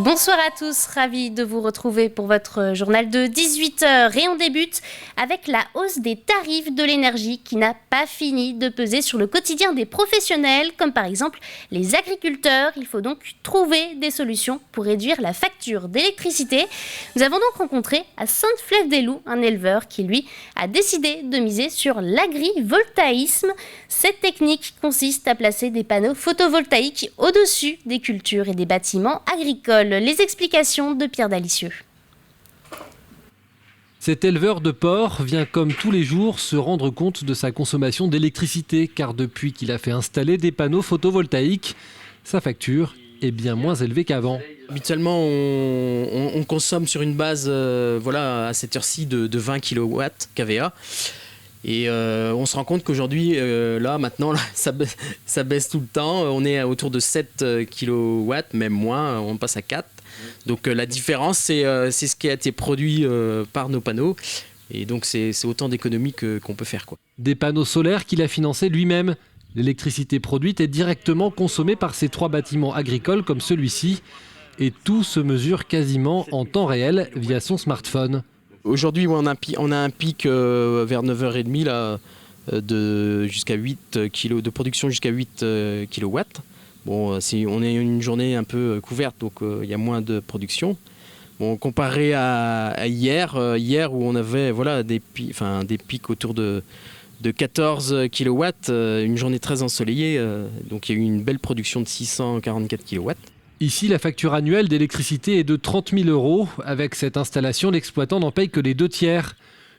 Bonsoir à tous, ravi de vous retrouver pour votre journal de 18h et on débute avec la hausse des tarifs de l'énergie qui n'a pas fini de peser sur le quotidien des professionnels comme par exemple les agriculteurs. Il faut donc trouver des solutions pour réduire la facture d'électricité. Nous avons donc rencontré à Sainte-Flève-des-Loups un éleveur qui lui a décidé de miser sur l'agrivoltaïsme. Cette technique consiste à placer des panneaux photovoltaïques au-dessus des cultures et des bâtiments agricoles. Les explications de Pierre Dalicieux. Cet éleveur de porcs vient comme tous les jours se rendre compte de sa consommation d'électricité car depuis qu'il a fait installer des panneaux photovoltaïques, sa facture est bien moins élevée qu'avant. Habituellement, on consomme sur une base à cette heure-ci de 20 kW kVA. Et on se rend compte qu'aujourd'hui, maintenant, ça baisse tout le temps. On est autour de 7 kW, même moins, on passe à 4. Donc la différence, c'est ce qui a été produit par nos panneaux. Et donc c'est autant d'économies qu'on peut faire, quoi. Des panneaux solaires qu'il a financés lui-même. L'électricité produite est directement consommée par ces 3 bâtiments agricoles comme celui-ci. Et tout se mesure quasiment en temps réel via son smartphone. Aujourd'hui, on a un pic vers 9h30 là, jusqu'à 8 kg de production jusqu'à 8 kW. Bon, on est une journée un peu couverte, donc il y a moins de production. Bon, comparé à hier où on avait des pics autour de 14 kW, une journée très ensoleillée, donc il y a eu une belle production de 644 kW. Ici, la facture annuelle d'électricité est de 30 000 €. Avec cette installation, l'exploitant n'en paye que les 2/3.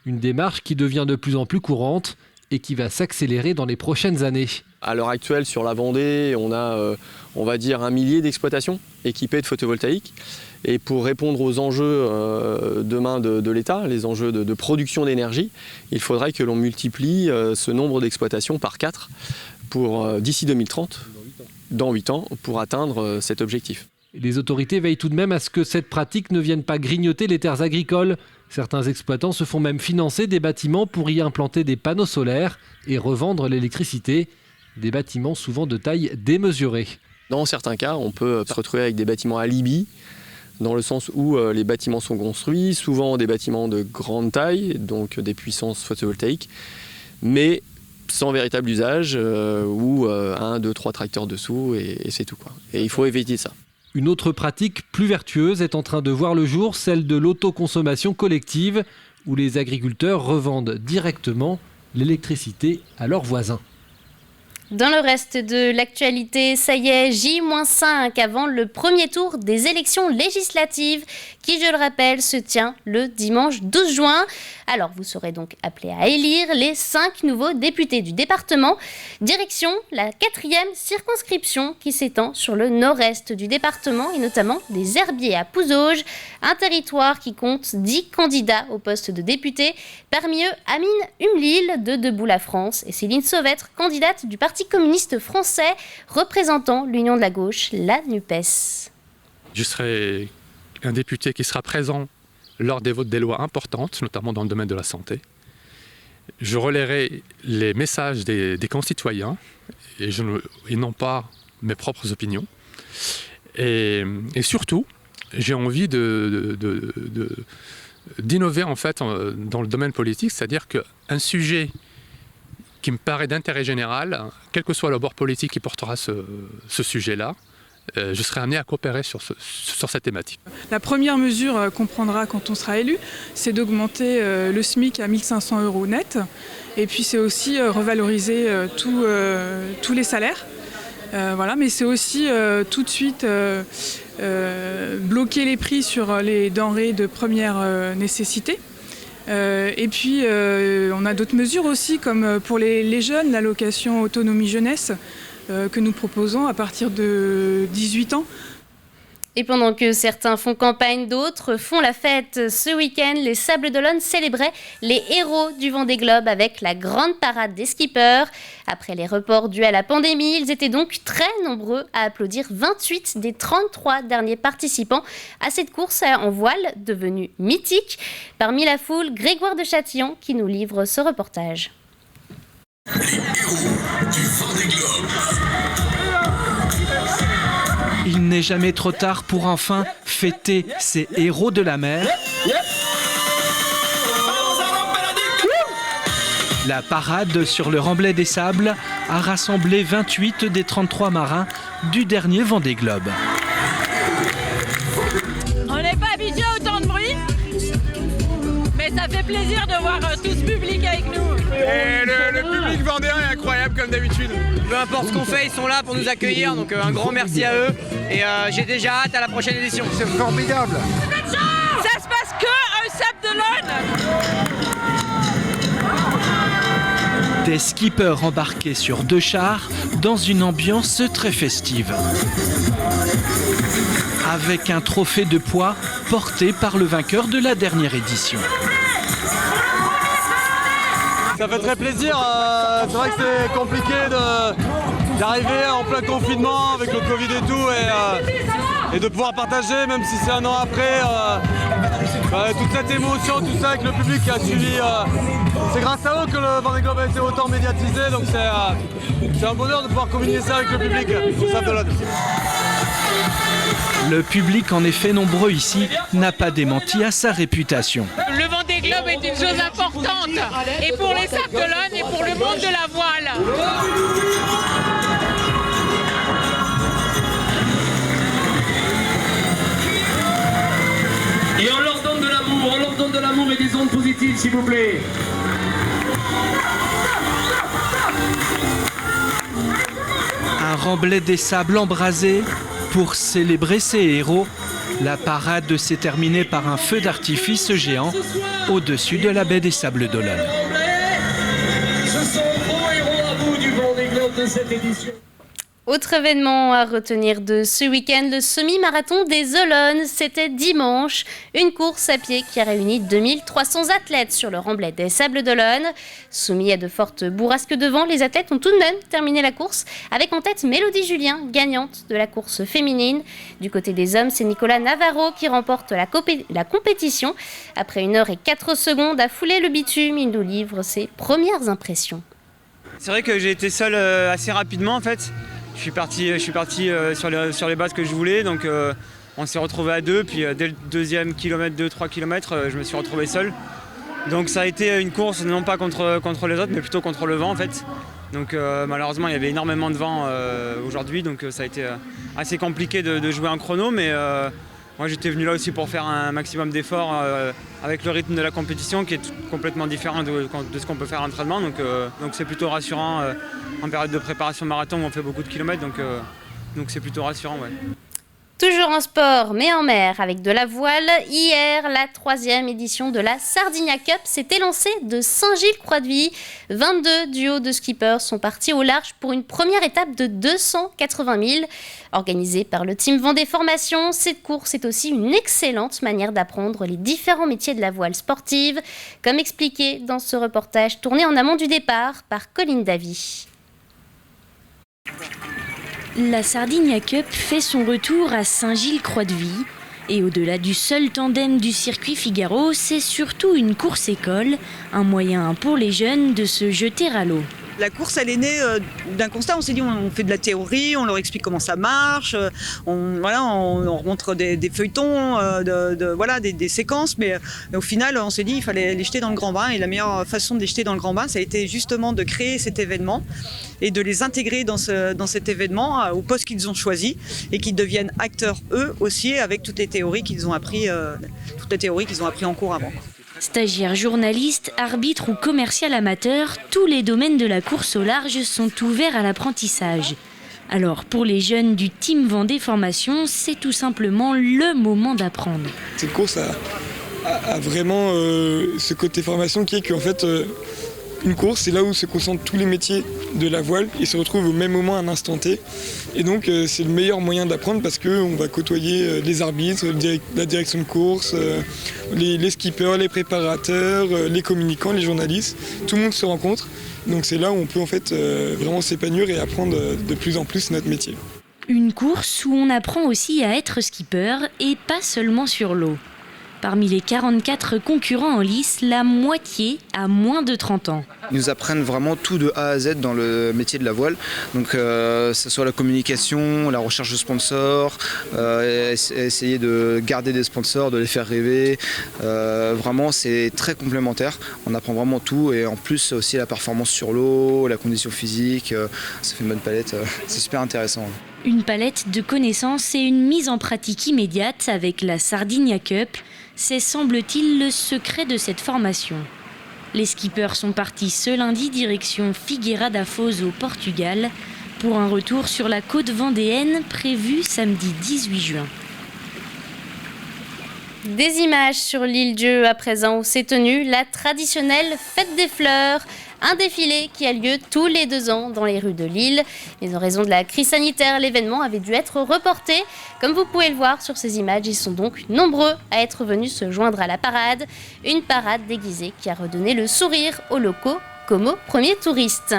Une démarche qui devient de plus en plus courante et qui va s'accélérer dans les prochaines années. À l'heure actuelle, sur la Vendée, on a, on va dire, 1 millier d'exploitations équipées de photovoltaïque. Et pour répondre aux enjeux demain de l'État, les enjeux de production d'énergie, il faudrait que l'on multiplie ce nombre d'exploitations par 4 d'ici 2030. Dans 8 ans, pour atteindre cet objectif. Les autorités veillent tout de même à ce que cette pratique ne vienne pas grignoter les terres agricoles. Certains exploitants se font même financer des bâtiments pour y implanter des panneaux solaires et revendre l'électricité. Des bâtiments souvent de taille démesurée. Dans certains cas, on peut se retrouver avec des bâtiments alibi, dans le sens où les bâtiments sont construits, souvent des bâtiments de grande taille, donc des puissances photovoltaïques, mais sans véritable usage, ou 1, 2, 3 tracteurs dessous et c'est tout, quoi. Et il faut éviter ça. Une autre pratique plus vertueuse est en train de voir le jour, celle de l'autoconsommation collective, où les agriculteurs revendent directement l'électricité à leurs voisins. Dans le reste de l'actualité, ça y est, J-5 avant le premier tour des élections législatives qui, je le rappelle, se tient le dimanche 12 juin. Alors, vous serez donc appelés à élire les 5 nouveaux députés du département. Direction la 4e circonscription qui s'étend sur le nord-est du département et notamment des Herbiers à Pouzauges, un territoire qui compte 10 candidats au poste de député. Parmi eux, Amine Humlil de Debout la France et Céline Sauvêtre, candidate du Parti communiste français représentant l'Union de la gauche, la NUPES. Je serai un député qui sera présent lors des votes des lois importantes, notamment dans le domaine de la santé. Je relayerai les messages des concitoyens et non pas mes propres opinions. Et surtout, j'ai envie d'innover en fait dans le domaine politique, c'est-à-dire qu'un sujet qui me paraît d'intérêt général, quel que soit le bord politique qui portera ce sujet-là, je serai amené à coopérer sur cette thématique. La première mesure qu'on prendra quand on sera élu, c'est d'augmenter le SMIC à 1 500 € net. Et puis c'est aussi revaloriser tous les salaires. Mais c'est aussi tout de suite bloquer les prix sur les denrées de première nécessité. Et puis on a d'autres mesures aussi, comme pour les jeunes, l'allocation autonomie jeunesse que nous proposons à partir de 18 ans. Et pendant que certains font campagne, d'autres font la fête. Ce week-end, les Sables d'Olonne célébraient les héros du Vendée Globe avec la grande parade des skippers. Après les reports dus à la pandémie, ils étaient donc très nombreux à applaudir 28 des 33 derniers participants à cette course en voile devenue mythique. Parmi la foule, Grégoire de Châtillon qui nous livre ce reportage. Les héros du Vendée Globe. Il n'est jamais trop tard pour enfin fêter ces héros de la mer. La parade sur le remblai des sables a rassemblé 28 des 33 marins du dernier Vendée Globe. On n'est pas habitué à autant de bruit, mais ça fait plaisir de voir tout ce public avec nous. Et le public vendéen est incroyable comme d'habitude. Peu importe ce qu'on fait, ils sont là pour nous accueillir, donc un grand merci à eux. Et j'ai déjà hâte à la prochaine édition. C'est formidable. Ça se passe que à Sable d'Olonne. Des skippers embarqués sur 2 chars dans une ambiance très festive. Avec un trophée de poids porté par le vainqueur de la dernière édition. Ça fait très plaisir, c'est vrai que c'est compliqué d'arriver en plein confinement avec le Covid et tout et de pouvoir partager, même si c'est un an après, toute cette émotion, tout ça avec le public qui a suivi. C'est grâce à eux que le Vendée Globe a été autant médiatisé, donc c'est un bonheur de pouvoir communiquer ça avec le public au Sable d'Olonne. Le public, en effet nombreux ici, n'a pas démenti à sa réputation. Le Vendée Globe est une chose importante, et pour les Sables d'Olonne et pour le monde de la voile. Et on leur donne de l'amour et des ondes positives, s'il vous plaît. Un remblai des sables embrasés pour célébrer ces héros. La parade s'est terminée par un feu d'artifice géant au-dessus de la baie des Sables d'Olonne. Ce sont vos héros à vous du Vendée Globe de cette édition. Autre événement à retenir de ce week-end, le semi-marathon des Olonnes. C'était dimanche, une course à pied qui a réuni 2300 athlètes sur le remblai des Sables d'Olonne. Soumis à de fortes bourrasques de vent, les athlètes ont tout de même terminé la course avec en tête Mélodie Julien, gagnante de la course féminine. Du côté des hommes, c'est Nicolas Navarro qui remporte la compétition. Après 1 heure et 4 secondes à fouler le bitume, il nous livre ses premières impressions. C'est vrai que j'ai été seul assez rapidement en fait. Je suis parti sur les bases que je voulais, donc on s'est retrouvé à 2, puis dès le deuxième kilomètre, 2-3 km, je me suis retrouvé seul. Donc ça a été une course non pas contre les autres, mais plutôt contre le vent en fait. Donc malheureusement il y avait énormément de vent aujourd'hui, donc ça a été assez compliqué de jouer un chrono, mais moi j'étais venu là aussi pour faire un maximum d'efforts avec le rythme de la compétition qui est complètement différent de ce qu'on peut faire en entraînement, donc c'est plutôt rassurant en période de préparation marathon où on fait beaucoup de kilomètres, donc c'est plutôt rassurant. Ouais. Toujours en sport, mais en mer, avec de la voile. Hier, la 3e édition de la Sardinia Cup s'était lancée de Saint-Gilles-Croix-de-Vie. 22 duos de skippers sont partis au large pour une première étape de 280 000. Organisée par le team Vendée Formation, cette course est aussi une excellente manière d'apprendre les différents métiers de la voile sportive, comme expliqué dans ce reportage tourné en amont du départ par Colline Davy. La Sardinia Cup fait son retour à Saint-Gilles-Croix-de-Vie. Et au-delà du seul tandem du circuit Figaro, c'est surtout une course-école, un moyen pour les jeunes de se jeter à l'eau. La course, elle est née d'un constat. On s'est dit, on fait de la théorie, on leur explique comment ça marche, on montre des feuilletons, des séquences, mais au final, on s'est dit, il fallait les jeter dans le grand bain. Et la meilleure façon de les jeter dans le grand bain, ça a été justement de créer cet événement et de les intégrer dans cet événement au poste qu'ils ont choisi et qu'ils deviennent acteurs eux aussi avec toutes les théories qu'ils ont appris en cours avant. Stagiaires, journalistes, arbitres ou commercial amateur, tous les domaines de la course au large sont ouverts à l'apprentissage. Alors pour les jeunes du team Vendée Formation, c'est tout simplement le moment d'apprendre. Cette course a vraiment ce côté formation qui est qu'en fait une course, c'est là où se concentrent tous les métiers de la voile et se retrouvent au même moment à un instant T. Et donc c'est le meilleur moyen d'apprendre parce qu'on va côtoyer les arbitres, la direction de course, les skippers, les préparateurs, les communicants, les journalistes. Tout le monde se rencontre. Donc c'est là où on peut en fait vraiment s'épanouir et apprendre de plus en plus notre métier. Une course où on apprend aussi à être skipper et pas seulement sur l'eau. Parmi les 44 concurrents en lice, la moitié a moins de 30 ans. Ils nous apprennent vraiment tout de A à Z dans le métier de la voile. Donc que ce soit la communication, la recherche de sponsors, essayer de garder des sponsors, de les faire rêver. Vraiment, c'est très complémentaire. On apprend vraiment tout et en plus aussi la performance sur l'eau, la condition physique. Ça fait une bonne palette. C'est super intéressant. Une palette de connaissances et une mise en pratique immédiate avec la Sardinia Cup. C'est, semble-t-il, le secret de cette formation. Les skippers sont partis ce lundi direction Figueira da Foz au Portugal pour un retour sur la côte vendéenne prévu samedi 18 juin. Des images sur l'île Dieu à présent où s'est tenue la traditionnelle fête des fleurs. Un défilé qui a lieu tous les 2 ans dans les rues de l'île. Mais en raison de la crise sanitaire, l'événement avait dû être reporté. Comme vous pouvez le voir sur ces images, ils sont donc nombreux à être venus se joindre à la parade. Une parade déguisée qui a redonné le sourire aux locaux comme aux premiers touristes.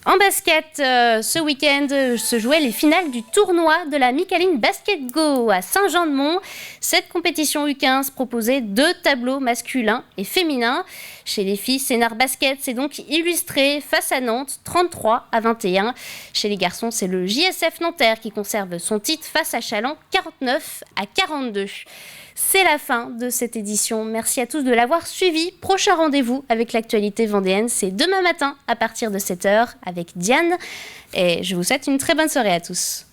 En basket, ce week-end se jouaient les finales du tournoi de la Micaline Basket Go à Saint-Jean-de-Mont. Cette compétition U15 proposait 2 tableaux masculins et féminins. Chez les filles, Sénart Basket s'est donc illustré face à Nantes 33-21. Chez les garçons, c'est le JSF Nanterre qui conserve son titre face à Challans 49-42. C'est la fin de cette édition. Merci à tous de l'avoir suivi. Prochain rendez-vous avec l'actualité vendéenne, c'est demain matin à partir de 7h avec Diane. Et je vous souhaite une très bonne soirée à tous.